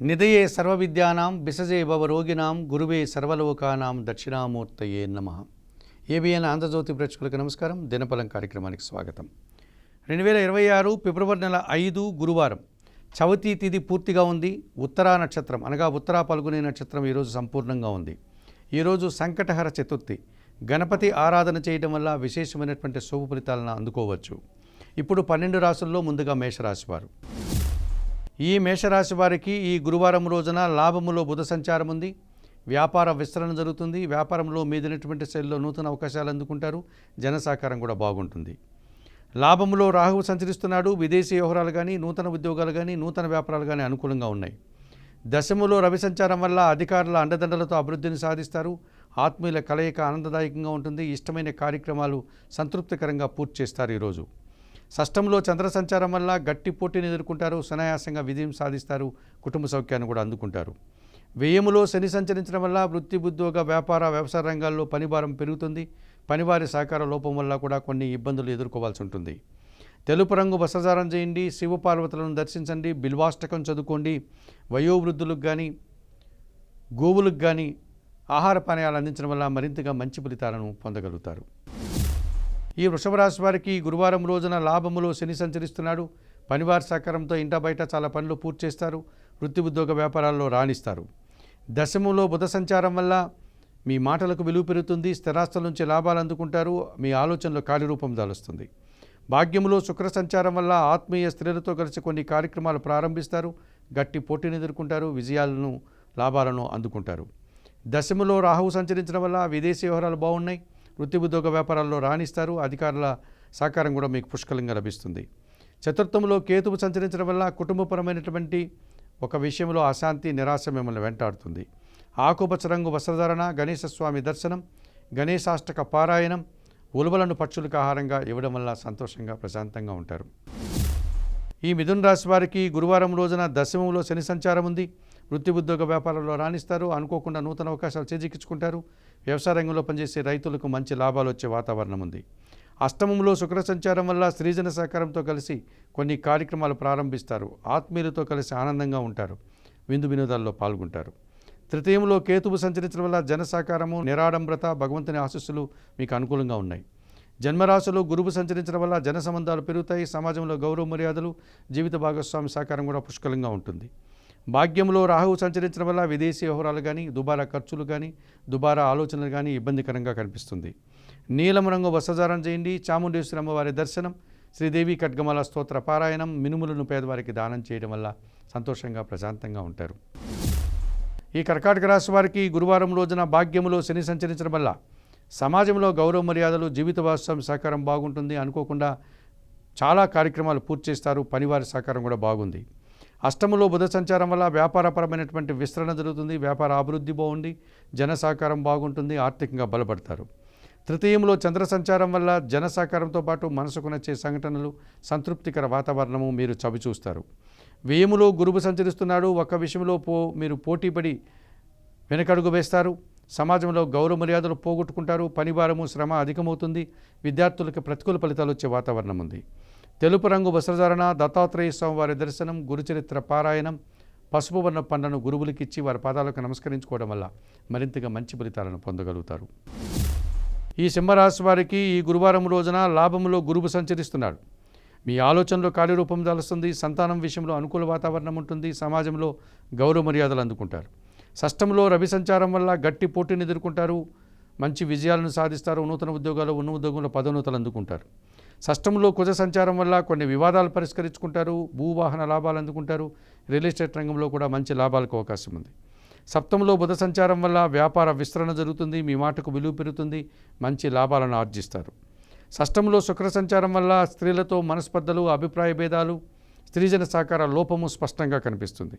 నిధయే సర్వవిద్యానాం బిసజే భవరోగినాం గురువే సర్వలోకానాం దక్షిణామూర్తయే నమః. ఏబిఎన్ ఆంధ్రజ్యోతి ప్రేక్షకులకు నమస్కారం. దినఫలం కార్యక్రమానికి స్వాగతం. 2026 ఫిబ్రవరి నెల 5 గురువారం చవితి తిథి పూర్తిగా ఉంది. ఉత్తరా నక్షత్రం అనగా ఉత్తరా పల్గుని నక్షత్రం ఈరోజు సంపూర్ణంగా ఉంది. ఈరోజు సంకటహర చతుర్థి. గణపతి ఆరాధన చేయడం వల్ల విశేషమైనటువంటి శుభ ఫలితాలను అందుకోవచ్చు. ఇప్పుడు 12 రాశుల్లో ముందుగా మేషరాశి వారు. ఈ మేషరాశి వారికి ఈ గురువారం రోజున లాభములో బుధ సంచారం ఉంది. వ్యాపార విస్తరణ జరుగుతుంది. వ్యాపారంలో మీదైనటువంటి శైలిలో నూతన అవకాశాలు అందుకుంటారు. జన సహకారం కూడా బాగుంటుంది. లాభములో రాహువు సంచరిస్తున్నాడు. విదేశీ వ్యవహారాలు కానీ, నూతన ఉద్యోగాలు కానీ, నూతన వ్యాపారాలు కానీ అనుకూలంగా ఉన్నాయి. దశములో రవి సంచారం వల్ల అధికారుల అండదండలతో అభివృద్ధిని సాధిస్తారు. ఆత్మీయుల కలయిక ఆనందదాయకంగా ఉంటుంది. ఇష్టమైన కార్యక్రమాలు సంతృప్తికరంగా పూర్తి చేస్తారు. ఈరోజు షష్టంలో చంద్ర సంచారం వల్ల గట్టి పోటీని ఎదుర్కొంటారు. సునాయాసంగా విజయం సాధిస్తారు. కుటుంబ సౌఖ్యాన్ని కూడా అందుకుంటారు. వ్యయములో శని సంచరించడం వల్ల వృత్తి, ఉద్యోగ, వ్యవసాయ రంగాల్లో పనిభారం పెరుగుతుంది. పనివారి సహకార లోపం వల్ల కూడా కొన్ని ఇబ్బందులు ఎదుర్కోవాల్సి ఉంటుంది. తెలుపు రంగు వస్త్రధారణ చేయండి. శివపార్వతులను దర్శించండి. బిల్వాష్టకం చదువుకోండి. వయోవృద్ధులకు కానీ, గోవులకు కానీ ఆహార పానీయాలు అందించడం వల్ల మరింతగా మంచి ఫలితాలను పొందగలుగుతారు. ఈ వృషభ రాశి వారికి గురువారం రోజున లాభములో శని సంచరిస్తున్నాడు. పనివారి సహకారంతో ఇంట బయట చాలా పనులు పూర్తి చేస్తారు. వృత్తి, ఉద్యోగ, వ్యాపారాల్లో రాణిస్తారు. దశములో బుధ సంచారం వల్ల మీ మాటలకు విలువ పెరుగుతుంది. స్థిరాస్తుల నుంచి లాభాలు అందుకుంటారు. మీ ఆలోచనలో కార్యరూపం దాలుస్తుంది. భాగ్యములో శుక్ర సంచారం వల్ల ఆత్మీయ స్త్రీలతో కలిసి కొన్ని కార్యక్రమాలు ప్రారంభిస్తారు. గట్టి పోటీని ఎదుర్కొంటారు. విజయాలను, లాభాలను అందుకుంటారు. దశములో రాహువు సంచరించడం వల్ల విదేశీ వ్యవహారాలు బాగున్నాయి. వృత్తి, ఉద్యోగ, వ్యాపారాల్లో రాణిస్తారు. అధికారుల సహకారం కూడా మీకు పుష్కలంగా లభిస్తుంది. చతుర్థంలో కేతువు సంచరించడం వల్ల కుటుంబపరమైనటువంటి ఒక విషయంలో అశాంతి, నిరాశ మిమ్మల్ని వెంటాడుతుంది. ఆకుపచ్చ రంగు వస్త్రధారణ, గణేశస్వామి దర్శనం, గణేశాష్టక పారాయణం, ఉలువలను పక్షులకు ఆహారంగా ఇవ్వడం వల్ల సంతోషంగా, ప్రశాంతంగా ఉంటారు. ఈ మిథున రాశి వారికి గురువారం రోజున దశమంలో శని సంచారం ఉంది. వృత్తి, ఉద్యోగ, వ్యాపారంలో రాణిస్తారు. అనుకోకుండా నూతన అవకాశాలు చేజిక్కించుకుంటారు. వ్యవసాయ రంగంలో పనిచేసే రైతులకు మంచి లాభాలు వచ్చే వాతావరణం ఉంది. అష్టమంలో శుక్ర సంచారం వల్ల స్త్రీజన సహకారంతో కలిసి కొన్ని కార్యక్రమాలు ప్రారంభిస్తారు. ఆత్మీయులతో కలిసి ఆనందంగా ఉంటారు. విందు వినోదాల్లో పాల్గొంటారు. తృతీయంలో కేతువు సంచరించడం వల్ల జన సహకారము, నిరాడంబరత, భగవంతుని ఆశీస్సులు మీకు అనుకూలంగా ఉన్నాయి. జన్మరాశిలో గురువు సంచరించడం వల్ల జన సంబంధాలు పెరుగుతాయి. సమాజంలో గౌరవ మర్యాదలు, జీవిత భాగస్వామి సహకారం కూడా పుష్కలంగా ఉంటుంది. భాగ్యంలో రాహువు సంచరించడం వల్ల విదేశీ వ్యవహారాలు కానీ, దుబారా ఖర్చులు కానీ, దుబారా ఆలోచనలు కానీ ఇబ్బందికరంగా కనిపిస్తుంది. నీలం రంగు వస్త్రధారణ చేయండి. చాముండేశ్వరి అమ్మవారి దర్శనం, శ్రీదేవి ఖడ్గమాల స్తోత్ర పారాయణం, మినుములను పేదవారికి దానం చేయడం వల్ల సంతోషంగా, ప్రశాంతంగా ఉంటారు. ఈ కర్కాటక రాశి వారికి గురువారం రోజున భాగ్యములో శని సంచరించడం వల్ల సమాజంలో గౌరవ మర్యాదలు, జీవిత భాగస్వామి సహకారం బాగుంటుంది. అనుకోకుండా చాలా కార్యక్రమాలు పూర్తి చేస్తారు. పనివారి సహకారం కూడా బాగుంది. అష్టములో బుధ సంచారం వల్ల వ్యాపారపరమైనటువంటి విస్తరణ జరుగుతుంది. వ్యాపార అభివృద్ధి బాగుండి జన సహకారం బాగుంటుంది. ఆర్థికంగా బలపడతారు. తృతీయంలో చంద్ర సంచారం వల్ల జన సహకారంతో పాటు మనసుకు నచ్చే సంఘటనలు, సంతృప్తికర వాతావరణము మీరు చవిచూస్తారు. వ్యయములో గురువు సంచరిస్తున్నాడు. ఒక విషయంలో మీరు పోటీపడి వెనకడుగు వేస్తారు. సమాజంలో గౌరవ మర్యాదలు పోగొట్టుకుంటారు. పనిభారము, శ్రమ అధికమవుతుంది. విద్యార్థులకు ప్రతికూల ఫలితాలు వచ్చే వాతావరణం ఉంది. తెలుపు రంగు వస్త్రధారణ, దత్తాత్రేయ స్వామి వారి దర్శనం, గురుచరిత్ర పారాయణం, పసుపు వర్ణ పండ్లను గురువులకిచ్చి వారి పాదాలకు నమస్కరించుకోవడం వల్ల మరింతగా మంచి ఫలితాలను పొందగలుగుతారు. ఈ సింహరాశి వారికి ఈ గురువారం రోజున లాభములో గురువు సంచరిస్తున్నాడు. మీ ఆలోచనలో కార్యరూపం దాలుస్తుంది. సంతానం విషయంలో అనుకూల వాతావరణం ఉంటుంది. సమాజంలో గౌరవ మర్యాదలు అందుకుంటారు. షష్టంలో రవి సంచారం వల్ల గట్టి పోటీని ఎదుర్కొంటారు. మంచి విజయాలను సాధిస్తారు. నూతన ఉద్యోగాలు, ఉన్న ఉద్యోగంలో పదోన్నతులు అందుకుంటారు. షష్టంలో కుజ సంచారం వల్ల కొన్ని వివాదాలు పరిష్కరించుకుంటారు. భూవాహన లాభాలు అందుకుంటారు. రియల్ ఎస్టేట్ రంగంలో కూడా మంచి లాభాలకు అవకాశం ఉంది. సప్తంలో బుధ సంచారం వల్ల వ్యాపార విస్తరణ జరుగుతుంది. మీ మాటకు విలువ పెరుగుతుంది. మంచి లాభాలను ఆర్జిస్తారు. షష్టంలో శుక్ర సంచారం వల్ల స్త్రీలతో మనస్పర్ధలు, అభిప్రాయ భేదాలు, స్త్రీజన సహకార లోపము స్పష్టంగా కనిపిస్తుంది.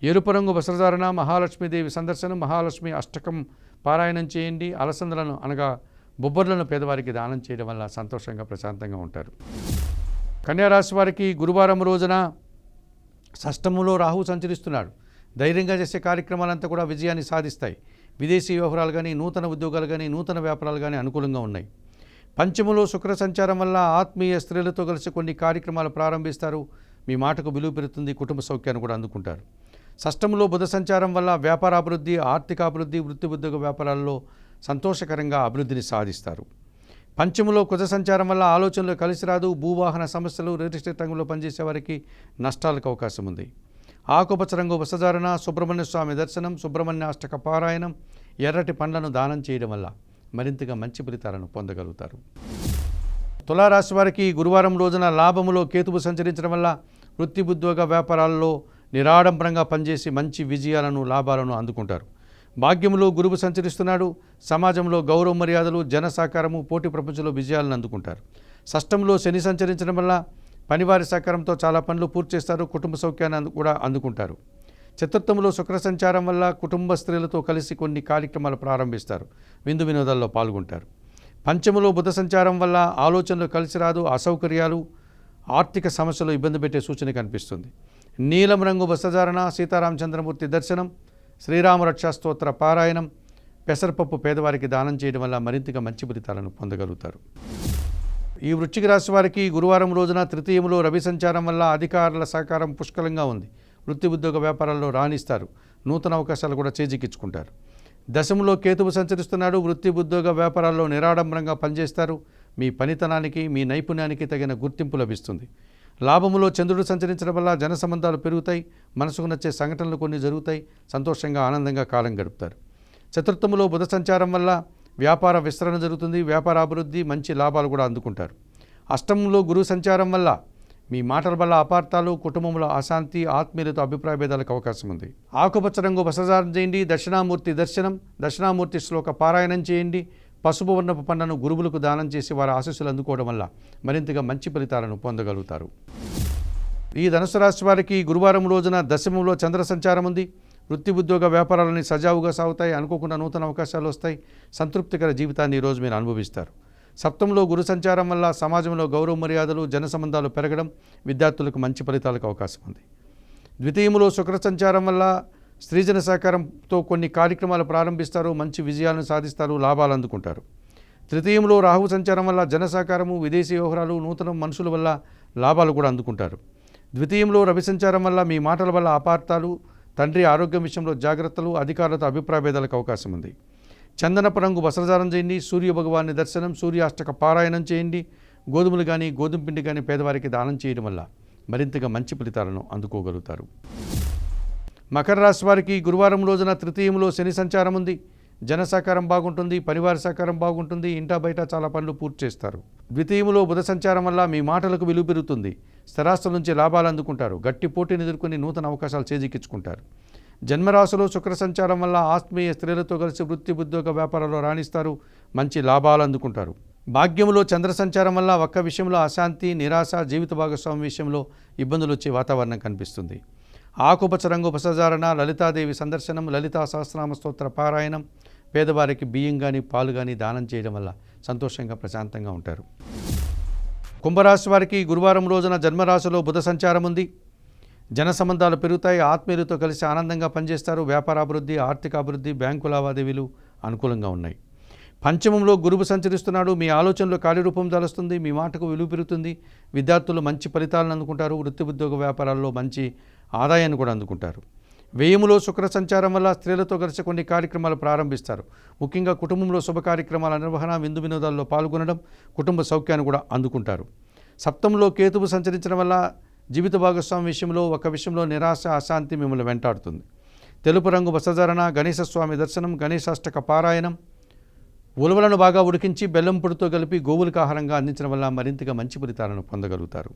ఎరుపు రంగు వస్త్రధారణ, మహాలక్ష్మీదేవి సందర్శనం, మహాలక్ష్మి అష్టకం పారాయణం చేయండి. అలసందలను అనగా బొబ్బర్లను పేదవారికి దానం చేయడం వల్ల సంతోషంగా, ప్రశాంతంగా ఉంటారు. కన్యారాశి వారికి గురువారం రోజున షష్టములో రాహువు సంచరిస్తున్నాడు. ధైర్యంగా చేసే కార్యక్రమాలంతా కూడా విజయాన్ని సాధిస్తాయి. విదేశీ వ్యవహారాలు కానీ, నూతన ఉద్యోగాలు కానీ, నూతన వ్యాపారాలు కానీ అనుకూలంగా ఉన్నాయి. పంచములో శుక్ర సంచారం వల్ల ఆత్మీయ స్త్రీలతో కలిసి కొన్ని కార్యక్రమాలు ప్రారంభిస్తారు. మీ మాటకు విలువ పెరుగుతుంది. కుటుంబ సౌఖ్యాన్ని కూడా అందుకుంటారు. షష్టంలో బుధ సంచారం వల్ల వ్యాపారాభివృద్ధి, ఆర్థికాభివృద్ధి, వృత్తి ఉద్యోగ వ్యాపారాల్లో సంతోషకరంగా అభివృద్ధిని సాధిస్తారు. పంచములో కుజ సంచారం వల్ల ఆలోచనలు కలిసి రాదు. భూవాహన సమస్యలు, రియల్ ఎస్టేట్ రంగంలో పనిచేసే వారికి నష్టాలకు అవకాశం ఉంది. ఆకుపచ్చ రంగు వస్త్రధారణ, సుబ్రహ్మణ్య స్వామి దర్శనం, సుబ్రహ్మణ్య అష్టక పారాయణం, ఎర్రటి పండ్లను దానం చేయడం వల్ల మరింతగా మంచి ఫలితాలను పొందగలుగుతారు. తులారాశి వారికి గురువారం రోజున లాభములో కేతువు సంచరించడం వల్ల వృత్తి ఉద్యోగ వ్యాపారాల్లో నిరాడంబరంగా పనిచేసి మంచి విజయాలను, లాభాలను అందుకుంటారు. భాగ్యములో గురువు సంచరిస్తున్నాడు. సమాజంలో గౌరవ మర్యాదలు, జన సహకారము, పోటీ ప్రపంచంలో విజయాలను అందుకుంటారు. షష్టంలో శని సంచరించడం వల్ల పనివారి సహకారంతో చాలా పనులు పూర్తి చేస్తారు. కుటుంబ సౌఖ్యాన్ని కూడా అందుకుంటారు. చతుర్థంలో శుక్ర సంచారం వల్ల కుటుంబ స్త్రీలతో కలిసి కొన్ని కార్యక్రమాలు ప్రారంభిస్తారు. విందు వినోదాల్లో పాల్గొంటారు. పంచములో బుధ సంచారం వల్ల ఆలోచనలు కలిసి రాదు. అసౌకర్యాలు, ఆర్థిక సమస్యలు ఇబ్బంది పెట్టే సూచన కనిపిస్తుంది. నీలం రంగు వస్త్రధారణ, సీతారామచంద్రమూర్తి దర్శనం, శ్రీరామ రక్షా స్తోత్ర పారాయణం, పెసరపప్పు పేదవారికి దానం చేయడం వల్ల మరింతగా మంచి ఫలితాలను పొందగలుగుతారు. ఈ వృశ్చిక రాశి వారికి గురువారం రోజున తృతీయంలో రవి సంచారం వల్ల అధికారుల సహకారం పుష్కలంగా ఉంది. వృత్తి ఉద్యోగ వ్యాపారాల్లో రాణిస్తారు. నూతన అవకాశాలు కూడా చేజిక్కించుకుంటారు. దశములో కేతువు సంచరిస్తున్నాడు. వృత్తి ఉద్యోగ వ్యాపారాల్లో నిరాడంబరంగా పనిచేస్తారు. మీ పనితనానికి, మీ నైపుణ్యానికి తగిన గుర్తింపు లభిస్తుంది. లాభములో చంద్రుడు సంచరించడం వల్ల జన సంబంధాలు పెరుగుతాయి. మనసుకు నచ్చే సంఘటనలు కొన్ని జరుగుతాయి. సంతోషంగా, ఆనందంగా కాలం గడుపుతారు. చతుర్థములో బుధ సంచారం వల్ల వ్యాపార విస్తరణ జరుగుతుంది. వ్యాపార అభివృద్ధి, మంచి లాభాలు కూడా అందుకుంటారు. అష్టమంలో గురువు సంచారం వల్ల మీ మాటల వల్ల అపార్థాలు, కుటుంబంలో అశాంతి, ఆత్మీయులతో అభిప్రాయ భేదాలకు అవకాశం ఉంది. ఆకుపచ్చ రంగు వస్త్రధారణ చేయండి. దక్షిణామూర్తి దర్శనం, దక్షిణామూర్తి శ్లోక పారాయణం చేయండి. పసుపు వర్ణపు పండ్లను గురువులకు దానం చేసి వారి ఆశీస్సులు అందుకోవడం వల్ల మరింతగా మంచి ఫలితాలను పొందగలుగుతారు. ఈ ధనుసు రాశి వారికి గురువారం రోజున దశమంలో చంద్ర సంచారం ఉంది. వృత్తి ఉద్యోగ వ్యాపారాలని సజావుగా సాగుతాయి. అనుకోకుండా నూతన అవకాశాలు వస్తాయి. సంతృప్తికర జీవితాన్ని ఈరోజు మీరు అనుభవిస్తారు. సప్తంలో గురు సంచారం వల్ల సమాజంలో గౌరవ మర్యాదలు, జన సంబంధాలు పెరగడం, విద్యార్థులకు మంచి ఫలితాలకు అవకాశం ఉంది. ద్వితీయములో శుక్ర సంచారం వల్ల స్త్రీజన సహకారంతో కొన్ని కార్యక్రమాలు ప్రారంభిస్తారు. మంచి విజయాలను సాధిస్తారు. లాభాలు అందుకుంటారు. తృతీయంలో రాహు సంచారం వల్ల జన సహకారము, విదేశీ వ్యవహారాలు, నూతన మనుషుల వల్ల లాభాలు కూడా అందుకుంటారు. ద్వితీయంలో రవి సంచారం వల్ల మీ మాటల వల్ల అపార్థాలు, తండ్రి ఆరోగ్యం విషయంలో జాగ్రత్తలు, అధికారులతో అభిప్రాయ భేదాలకు అవకాశం ఉంది. చందనపు రంగు వస్త్రధారణ చేయండి. సూర్య భగవాన్ని దర్శనం, సూర్యాష్టక పారాయణం చేయండి. గోధుమలు కానీ, గోధుమ పిండి కానీ పేదవారికి దానం చేయడం వల్ల మరింతగా మంచి ఫలితాలను అందుకోగలుగుతారు. మకర రాశి వారికి గురువారం రోజున తృతీయంలో శని సంచారం ఉంది. జన సహకారం బాగుంటుంది. పరివార సహకారం బాగుంటుంది. ఇంటా బయట చాలా పనులు పూర్తి చేస్తారు. ద్వితీయంలో బుధ సంచారం వల్ల మీ మాటలకు విలువ పెరుగుతుంది. స్థిరాస్తుల నుంచి లాభాలు అందుకుంటారు. గట్టి పోటీని ఎదుర్కొని నూతన అవకాశాలు చేజిక్కించుకుంటారు. జన్మరాశిలో శుక్ర సంచారం వల్ల ఆత్మీయ స్త్రీలతో కలిసి వృత్తి ఉద్యోగ వ్యాపారాల్లో రాణిస్తారు. మంచి లాభాలు అందుకుంటారు. భాగ్యములో చంద్ర సంచారం వల్ల ఒక్క విషయంలో అశాంతి, నిరాశ, జీవిత భాగస్వామి విషయంలో ఇబ్బందులు వచ్చే వాతావరణం కనిపిస్తుంది. ఆకుపచ్చ రంగు వస్త్రధారణ, లలితాదేవి సందర్శనం, లలితా సహస్రనామ స్తోత్ర పారాయణం, పేదవారికి బియ్యం కానీ, పాలు కానీ దానం చేయడం వల్ల సంతోషంగా, ప్రశాంతంగా ఉంటారు. కుంభరాశి వారికి గురువారం రోజున జన్మరాశిలో బుధ సంచారం ఉంది. జన సంబంధాలు పెరుగుతాయి. ఆత్మీయులతో కలిసి ఆనందంగా పనిచేస్తారు. వ్యాపారాభివృద్ధి, ఆర్థికాభివృద్ధి, బ్యాంకు లావాదేవీలు అనుకూలంగా ఉన్నాయి. పంచమంలో గురువు సంచరిస్తున్నాడు. మీ ఆలోచనలో కార్యరూపం దాలుస్తుంది. మీ మాటకు విలువ పెరుగుతుంది. విద్యార్థులు మంచి ఫలితాలను అందుకుంటారు. వృత్తి ఉద్యోగ వ్యాపారాల్లో మంచి ఆదాయాన్ని కూడా అందుకుంటారు. వ్యయములో శుక్ర సంచారం వల్ల స్త్రీలతో కలిసి కొన్ని కార్యక్రమాలు ప్రారంభిస్తారు. ముఖ్యంగా కుటుంబంలో శుభ కార్యక్రమాల నిర్వహణ, విందు వినోదాల్లో పాల్గొనడం, కుటుంబ సౌఖ్యాన్ని కూడా అందుకుంటారు. సప్తంలో కేతువు సంచరించడం వల్ల జీవిత భాగస్వామి విషయంలో ఒక విషయంలో నిరాశ, అశాంతి మిమ్మల్ని వెంటాడుతుంది. తెలుపు రంగు వస్త్రధారణ, గణేశ స్వామి దర్శనం, గణేశాష్టక పారాయణం, ఉలవలను బాగా ఉడికించి బెల్లం పొడితో కలిపి గోవులకు ఆహారంగా అందించడం వల్ల మరింతగా మంచి ఫలితాలను పొందగలుగుతారు.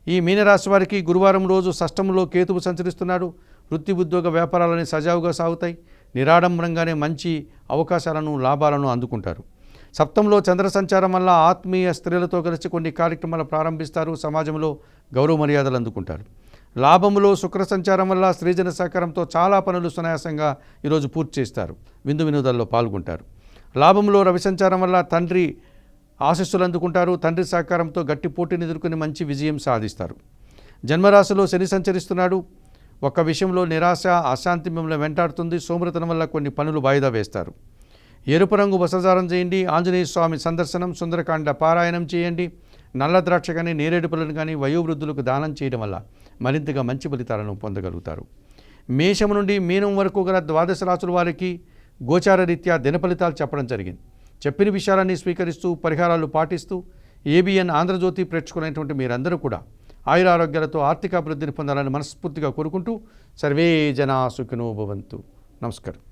ఈ మీనరాశి వారికి గురువారం రోజు షష్టంలో కేతువు సంచరిస్తున్నాడు. వృత్తి ఉద్యోగ వ్యాపారాలని సజావుగా సాగుతాయి. నిరాడంబరంగానే మంచి అవకాశాలను, లాభాలను అందుకుంటారు. సప్తంలో చంద్ర సంచారం వల్ల ఆత్మీయ స్త్రీలతో కలిసి కొన్ని కార్యక్రమాలు ప్రారంభిస్తారు. సమాజంలో గౌరవ మర్యాదలు అందుకుంటారు. లాభములో శుక్ర సంచారం వల్ల స్త్రీజన సహకారంతో చాలా పనులు సునాయాసంగా ఈరోజు పూర్తి చేస్తారు. విందు వినోదాల్లో పాల్గొంటారు. లాభంలో రవి సంచారం వల్ల తండ్రి ఆశీస్సులు అందుకుంటారు. తండ్రి సహకారంతో గట్టి పోటీని ఎదుర్కొని మంచి విజయం సాధిస్తారు. జన్మరాశిలో శని సంచరిస్తున్నాడు. ఒక్క విషయంలో నిరాశ, అశాంతి మిమ్మల్ని వెంటాడుతుంది. సోమరితనం వల్ల కొన్ని పనులు వాయిదా వేస్తారు. ఎరుపు రంగు వస్త్రధారణ చేయండి. ఆంజనేయ స్వామి సందర్శనం, సుందరకాండ పారాయణం చేయండి. నల్ల ద్రాక్ష కానీ, నేరేడు పళ్ళను కానీ వయోవృద్ధులకు దానం చేయడం వల్ల మరింతగా మంచి ఫలితాలను పొందగలుగుతారు. మేషం నుండి మీనం వరకు గల ద్వాదశ రాశుల వారికి గోచార రీత్యా దిన ఫలితాలు చెప్పడం జరిగింది. చెప్పిన విషయాలన్నీ స్వీకరిస్తూ పరిహారాలు పాటిస్తూ ఏబిఎన్ ఆంధ్రజ్యోతి ప్రేక్షకులైనటువంటి మీరందరూ కూడా ఆయురారోగ్యాలతో ఆర్థిక అభివృద్ధిని పొందాలని మనస్ఫూర్తిగా కోరుకుంటూ సర్వే జనా సుఖినో భవంతు. నమస్కారం.